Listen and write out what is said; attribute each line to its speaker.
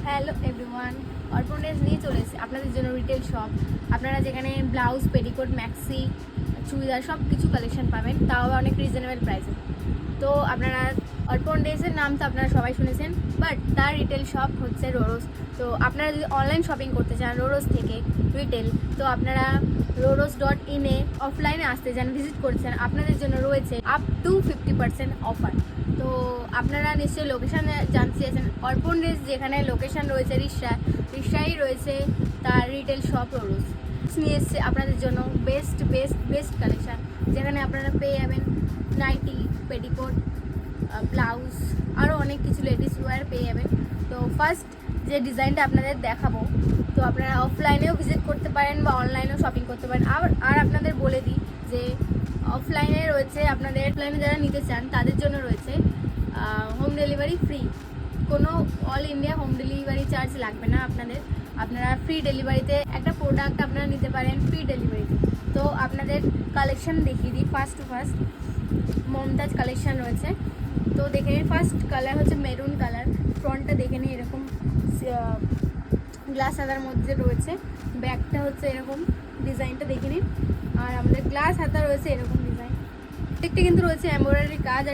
Speaker 1: Hello everyone, অর্পণ dress নিয়ে চলে এসেছি আপনাদের জন্য রিটেল শপ। আপনারা যেখানে ব্লাউজ, পেটিকোট, ম্যাক্সি, চুড়িদার সব কিছু কালেকশন পাবেন, তাও আবার অনেক রিজনেবল প্রাইসে। তো আপনারা অর্পণ ড্রেসের নাম তো আপনারা সবাই শুনেছেন, বাট তার রিটেল শপ হচ্ছে রোরোস। তো আপনারা যদি অনলাইন শপিং করতে চান রোরোস থেকে রিটেল, তো আপনারা roros.in-এ অফলাইনে আসতে চান, ভিজিট করছেন, আপনাদের জন্য রয়েছে আপ টু 50% অফার। তো আপনারা নিশ্চয়ই লোকেশান জানতে চেয়েছেন। অর্পণ ড্রেস যেখানে লোকেশান রয়েছে রিক্সায় রয়েছে তার রিটেল শপ রোরোস। নিয়ে এসছে আপনাদের জন্য বেস্ট বেস্ট বেস্ট কালেকশান, যেখানে আপনারা পেয়ে যাবেন নাইটি, পেটিকোট, ব্লাউজ, আরও অনেক কিছু লেডিস ওয়্যার পেয়ে যাবেন। তো ফার্স্ট যে ডিজাইনটা আপনাদের দেখাবো, তো আপনারা অফলাইনেও ভিজিট করতে পারেন বা অনলাইনেও শপিং করতে পারেন। আর আপনাদের বলে দিই যে অফলাইনে রয়েছে, আপনাদের অফলাইনে যারা নিতে চান তাদের জন্য রয়েছে হোম ডেলিভারি ফ্রি। কোনো all India home delivery charge লাগবে না আপনারা ফ্রি ডেলিভারিতে একটা প্রোডাক্ট আপনারা নিতে পারেন ফ্রি ডেলিভারিতে। তো আপনাদের কালেকশন দেখিয়ে দিই। ফার্স্ট মমতাজ কালেকশন রয়েছে। তো দেখে নিন, ফার্স্ট কালার হচ্ছে মেরুন কালার। ফ্রন্টটা দেখে নিন, এরকম গ্লাস হাতার মধ্যে রয়েছে। ব্যাকটা হচ্ছে এরকম, ডিজাইনটা দেখে নিন। আর আমাদের গ্লাস হাতা রয়েছে এরকম ডিজাইন। প্রত্যেকটা কিন্তু রয়েছে এমব্রয়ডারি কাজ।